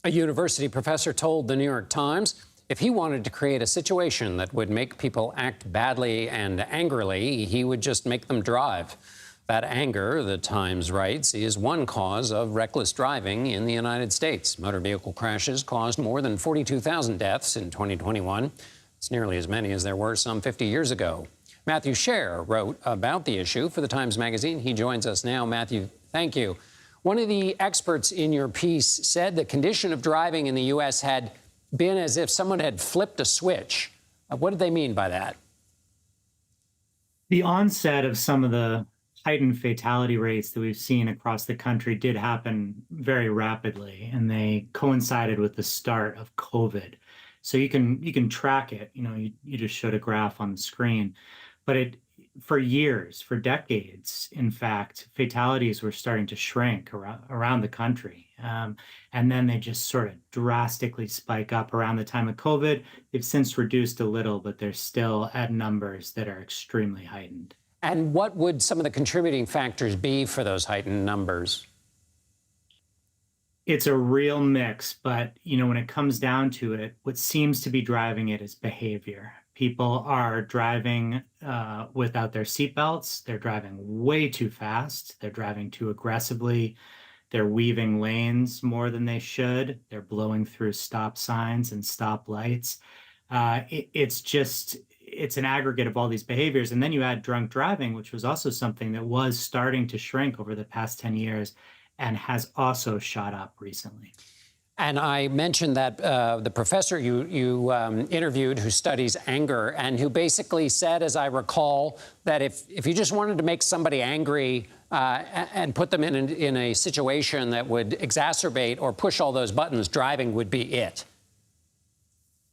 A university professor told the New York Times if he wanted to create a situation that would make people act badly and angrily, he would just make them drive. That anger, the Times writes, is one cause of reckless driving in the United States. Motor vehicle crashes caused more than 42,000 deaths in 2021. It's nearly as many as there were some 50 years ago. Matthew Shaer wrote about the issue for the Times Magazine. He joins us now. Matthew, thank you. One of the experts in your piece said the condition of driving in the U.S. had been as if someone had flipped a switch. What did they mean by that? The onset of some of the heightened fatality rates that we've seen across the country did happen very rapidly, and they coincided with the start of COVID. So you can track it. You just showed a graph on the screen, but for years, for decades, in fact, fatalities were starting to shrink around the country. And then they just sort of drastically spike up around the time of COVID. They've since reduced a little, but they're still at numbers that are extremely heightened. And what would some of the contributing factors be for those heightened numbers? It's a real mix, but when it comes down to it, what seems to be driving it is behavior. People are driving without their seatbelts. They're driving way too fast. They're driving too aggressively. They're weaving lanes more than they should. They're blowing through stop signs and stop lights. It's an aggregate of all these behaviors. And then you add drunk driving, which was also something that was starting to shrink over the past 10 years and has also shot up recently. And I mentioned that the professor you interviewed who studies anger and who basically said, as I recall, that if you just wanted to make somebody angry and put them in a situation that would exacerbate or push all those buttons, driving would be it.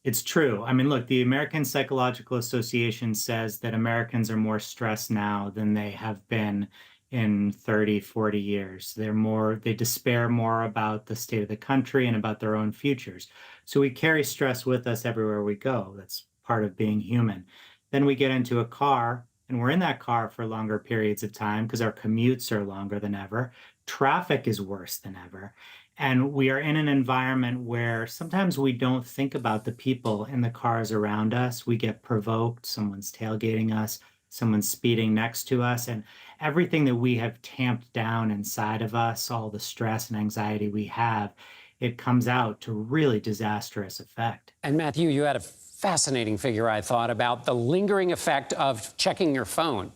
It's true. I mean, look, the American Psychological Association says that Americans are more stressed now than they have been in 30, 40 years. They despair more about the state of the country and about their own futures. So we carry stress with us everywhere we go. That's part of being human. Then we get into a car and we're in that car for longer periods of time because our commutes are longer than ever. Traffic is worse than ever. And we are in an environment where sometimes we don't think about the people in the cars around us. We get provoked, someone's tailgating us, someone's speeding next to us, and everything that we have tamped down inside of us, all the stress and anxiety we have, it comes out to really disastrous effect. And Matthew, you had a fascinating figure, I thought, about the lingering effect of checking your phone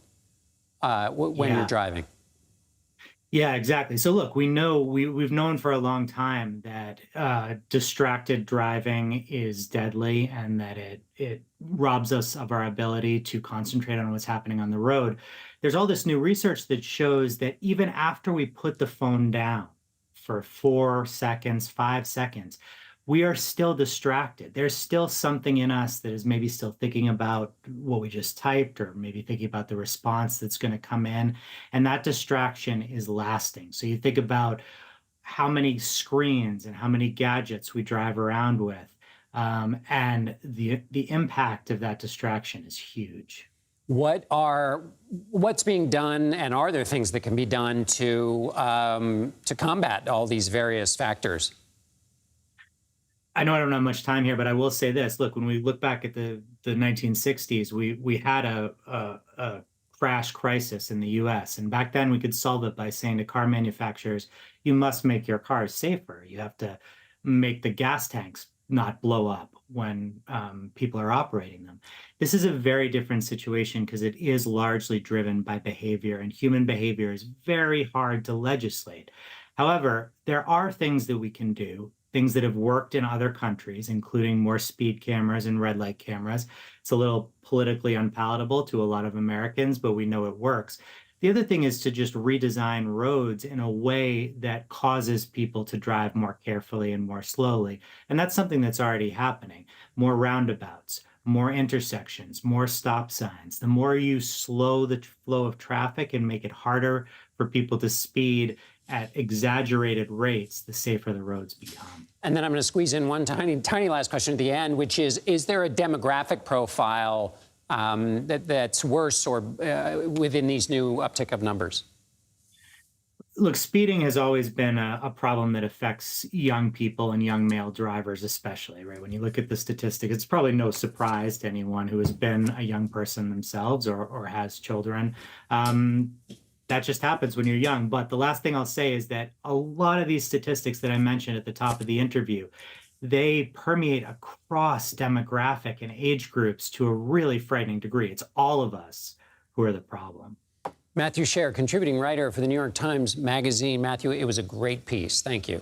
when you're driving. Yeah, exactly. So look, we've known for a long time that distracted driving is deadly and that it robs us of our ability to concentrate on what's happening on the road. There's all this new research that shows that even after we put the phone down for 4 seconds, 5 seconds, we are still distracted. There's still something in us that is maybe still thinking about what we just typed or maybe thinking about the response that's going to come in. And that distraction is lasting. So you think about how many screens and how many gadgets we drive around with. And the impact of that distraction is huge. What's being done, and are there things that can be done to combat all these various factors? I know I don't have much time here, but I will say this. Look, when we look back at the 1960s, we had a crash crisis in the US. And back then we could solve it by saying to car manufacturers, you must make your cars safer. You have to make the gas tanks not blow up when people are operating them. This is a very different situation because it is largely driven by behavior, and human behavior is very hard to legislate. However, there are things that we can do, things that have worked in other countries, including more speed cameras and red light cameras. It's a little politically unpalatable to a lot of Americans, but we know it works. The other thing is to just redesign roads in a way that causes people to drive more carefully and more slowly. And that's something that's already happening. More roundabouts, more intersections, more stop signs. The more you slow the flow of traffic and make it harder for people to speed at exaggerated rates, the safer the roads become. And then I'm going to squeeze in one tiny last question at the end, which is there a demographic profile that's worse or within these new uptick of numbers? Look, speeding has always been a problem that affects young people and young male drivers, especially, right? When you look at the statistic, it's probably no surprise to anyone who has been a young person themselves or has children. Um, that just happens when you're young. But the last thing I'll say is that a lot of these statistics that I mentioned at the top of the interview, they permeate across demographic and age groups to a really frightening degree. It's all of us who are the problem. Matthew Shaer, contributing writer for the New York Times Magazine. Matthew, it was a great piece. Thank you.